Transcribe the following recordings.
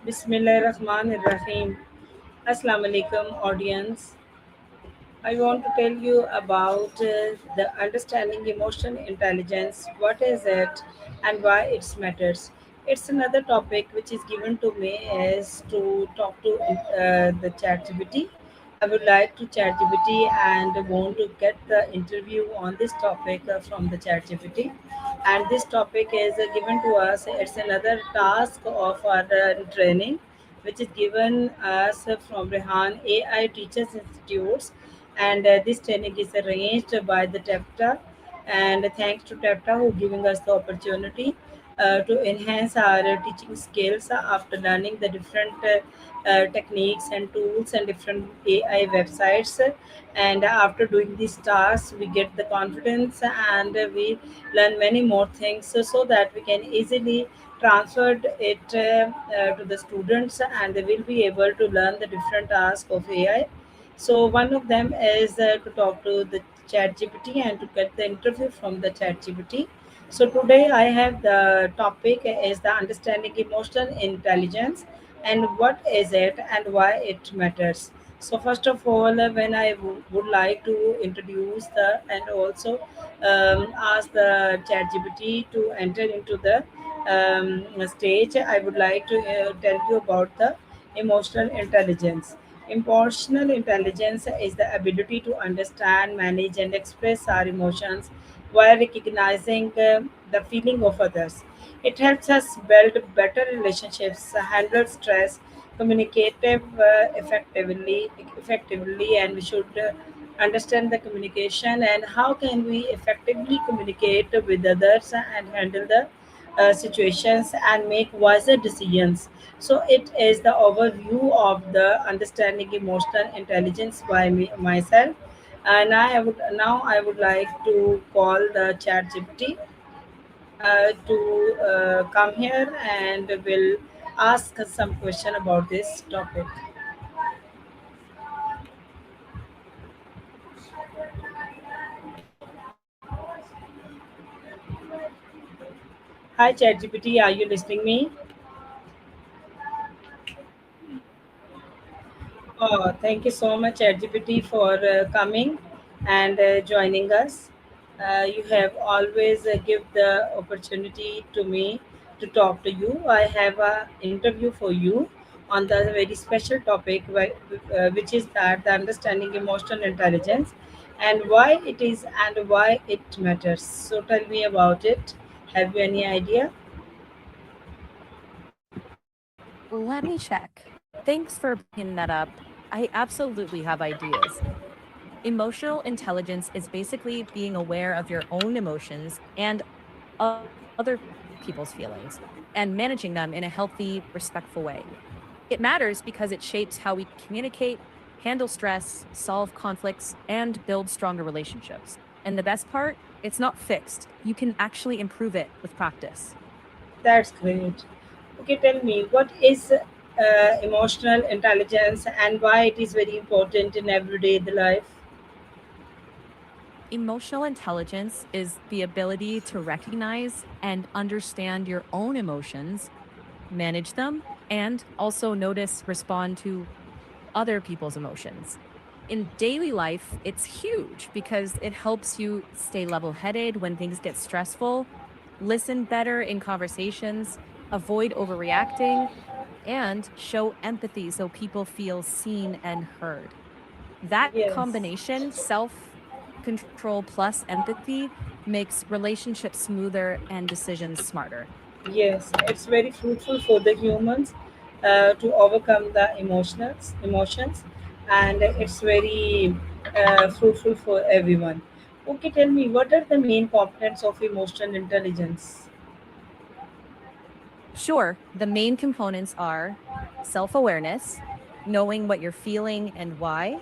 Bismillahirrahmanirrahim. Assalamu alaikum, audience. I want to tell you about the understanding emotional intelligence. What is it and why it matters? It's another topic which is given to me is to talk to the ChatGPT. I would like to ChatGPT and want to get the interview on this topic from the ChatGPT. And this topic is given to us. It's another task of our training, which is given us from Rehan AI Teachers Institutes, and this training is arranged by the TEPTA, and thanks to TEPTA who giving us the opportunity to enhance our teaching skills after learning the different techniques and tools and different AI websites. And after doing these tasks, we get the confidence and we learn many more things so that we can easily transfer it to the students, and they will be able to learn the different tasks of AI. So one of them is to talk to the chat GPT and to get the interview from the chat GPT. So today I have the topic is the understanding emotional intelligence, and what is it and why it matters. So first of all, when I would like to introduce the and also ask the chat GPT to enter into the stage, I would like to tell you about the emotional intelligence. Emotional intelligence is the ability to understand, manage, and express our emotions while recognizing the feeling of others. It helps us build better relationships, handle stress, communicative effectively, and we should understand the communication and how can we effectively communicate with others and handle the situations and make wiser decisions. So it is the overview of the understanding emotional intelligence by myself. And I would like to call the chat GPT to come here and will ask us some question about this topic. Hi chat GPT, are you listening me? Oh, thank you so much, LGBT, for coming and joining us. You have always give the opportunity to me to talk to you. I have an interview for you on the very special topic, which is that the understanding emotional intelligence and why it is and why it matters. So tell me about it. Have you any idea? Let me check. Thanks for bringing that up. I absolutely have ideas. Emotional intelligence is basically being aware of your own emotions and other people's feelings and managing them in a healthy, respectful way. It matters because it shapes how we communicate, handle stress, solve conflicts, and build stronger relationships. And the best part, it's not fixed. You can actually improve it with practice. That's great. Okay, tell me what is emotional intelligence and why it is very important in everyday the life. Emotional intelligence is the ability to recognize and understand your own emotions, manage them, and also notice, respond to other people's emotions. In daily life, it's huge because it helps you stay level headed when things get stressful, listen better in conversations, avoid overreacting, and show empathy so people feel seen and heard. That Yes, combination, self control plus empathy, makes relationships smoother and decisions smarter. yes, it's very fruitful for the humans to overcome the emotions, and it's very fruitful for everyone. Okay, tell me what are the main components of emotional intelligence? Sure, the main components are self awareness, knowing what you're feeling and why,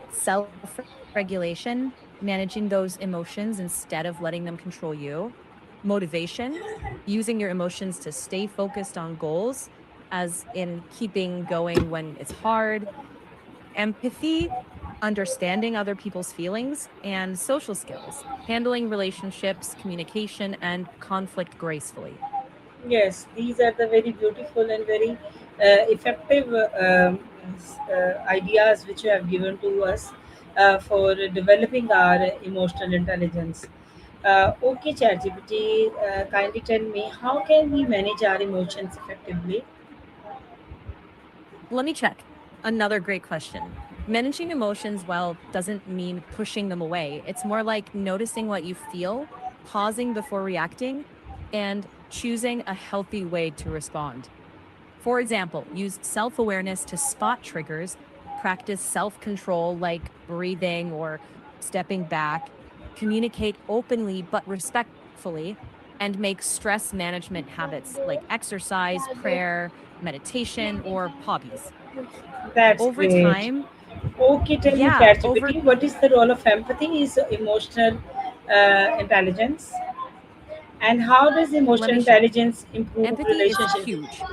self regulation, managing those emotions instead of letting them control you, motivation, using your emotions to stay focused on goals, as in keeping going when it's hard, empathy, understanding other people's feelings, and social skills, handling relationships, communication, and conflict gracefully. Yes, these are the very beautiful and very effective ideas which you have given to us for developing our emotional intelligence. Okay, ChatGPT, kindly tell me how can we manage our emotions effectively? Let me check. Another great question. Managing emotions well doesn't mean pushing them away. It's more like noticing what you feel, pausing before reacting, and choosing a healthy way to respond. For example, use self awareness to spot triggers, practice self control like breathing or stepping back, communicate openly but respectfully, and make stress management habits like exercise, prayer, meditation, or hobbies. That's Over great. time, Okay, tell me, yeah, over, ChatGPT, what is the role of empathy? Is emotional intelligence, and how does let emotional me share. intelligence improve Empathy is relationship? huge.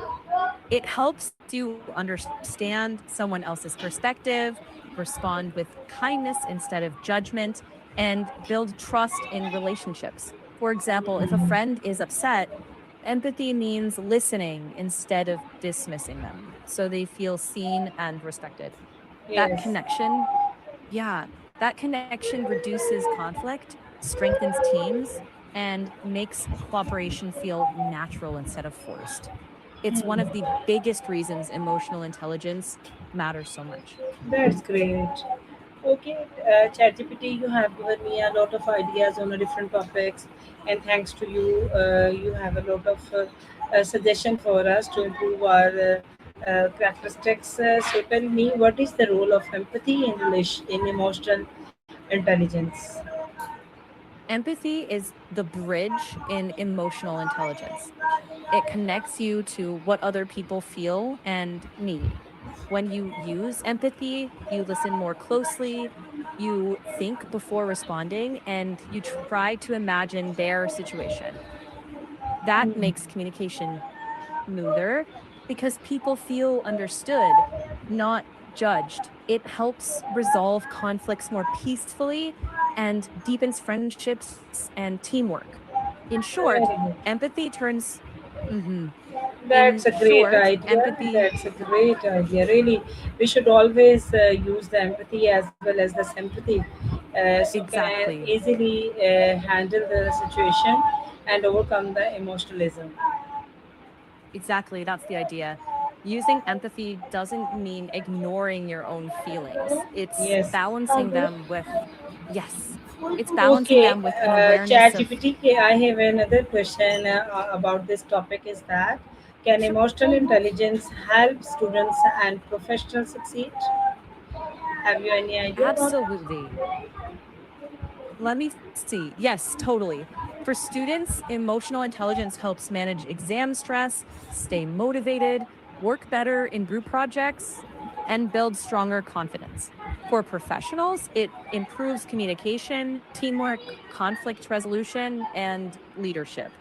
It helps you understand someone else's perspective, respond with kindness instead of judgment, and build trust in relationships. For example, if a friend is upset, empathy means listening instead of dismissing them so they feel seen and respected. That Yes. connection, yeah, that connection reduces conflict, strengthens teams, and makes cooperation feel natural instead of forced. It's one of the biggest reasons emotional intelligence matters so much. That's great. Okay, ChatGPT, you have given me a lot of ideas on different topics, and thanks to you, you have a lot of suggestion for us to improve our characteristics. So, tell me, what is the role of empathy in relation in emotional intelligence? Empathy is the bridge in emotional intelligence. It connects you to what other people feel and need. When you use empathy, you listen more closely, you think before responding, and you try to imagine their situation. That makes communication smoother because people feel understood, not judged. It helps resolve conflicts more peacefully and deepens friendships and teamwork. In short, Very good. empathy turns Mhm. That's In a great short, idea. empathy That's a great idea. Really, we should always use the empathy as well as the sympathy, so can exactly. easily handle the situation and overcome the emotionalism. Exactly, that's the idea. Using empathy doesn't mean ignoring your own feelings. It's Yes. balancing them with yes. It's balancing Okay, them with an awareness of ChatGPT, I have another question about this topic is that can sure, emotional intelligence help students and professionals succeed? Have you any idea about it? absolutely. Let me see. Yes, totally. For students, emotional intelligence helps manage exam stress, stay motivated, work better in group projects, and build stronger confidence. For professionals, it improves communication, teamwork, conflict resolution, and leadership.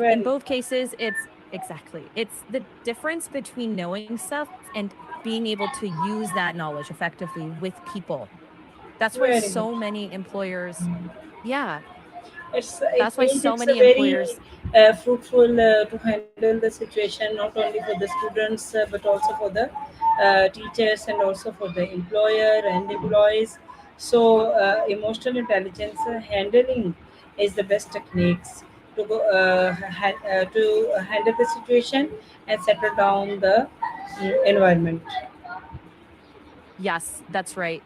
In Very, both cases, it's exactly. It's the difference between knowing stuff and being able to use that knowledge effectively with people. That's why very good. so many employers, yeah, It that's why means so it's a many very employers, fruitful to handle the situation not only for the students but also for the teachers and also for the employer and employees. So emotional intelligence handling is the best techniques to go to handle the situation and settle down the environment. yes, that's right.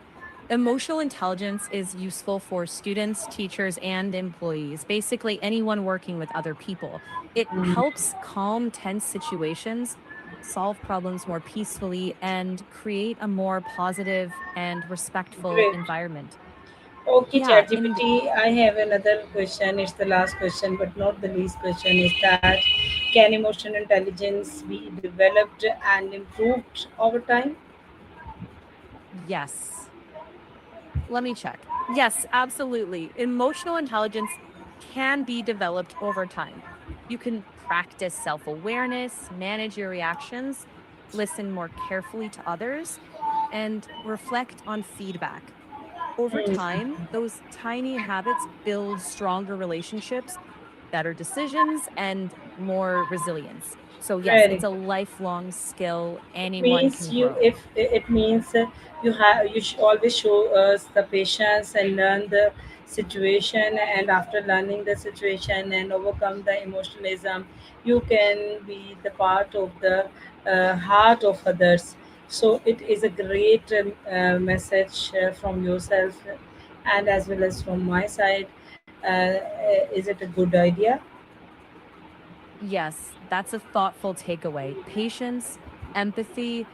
Emotional intelligence is useful for students, teachers, and employees, basically anyone working with other people. It helps calm tense situations, solve problems more peacefully, and create a more positive and respectful Great. environment. Okay, Yeah, and ChatGPT, I have another question. It's the last question, but not the least question. Is that can emotional intelligence be developed and improved over time? yes. Let me check. Yes, absolutely. Emotional intelligence can be developed over time. You can practice self awareness, manage your reactions, listen more carefully to others, and reflect on feedback. Over time, those tiny habits build stronger relationships, better decisions, and more resilience. So yes, it's Very a good. lifelong skill anyone Means can you, grow. if it means you should always show us the patience and learn the situation, and after learning the situation and overcome the emotionalism, you can be the part of the heart of others. So it is a great message from yourself, and as well as from my side. Is it a good idea? Yes, that's a thoughtful takeaway. Patience, empathy,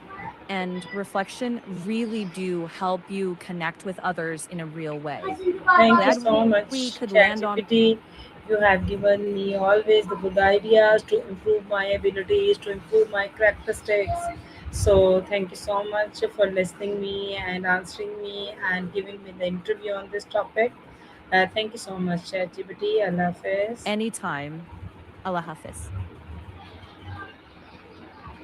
and reflection really do help you connect with others in a real way. Thank you Glad so we much, could land on ChatGPT. You have given me always the good ideas to improve my abilities, to improve my characteristics. So thank you so much for listening me and answering me and giving me the interview on this topic. Thank you so much, ChatGPT. Allah Hafiz. anytime. Allah Hafiz.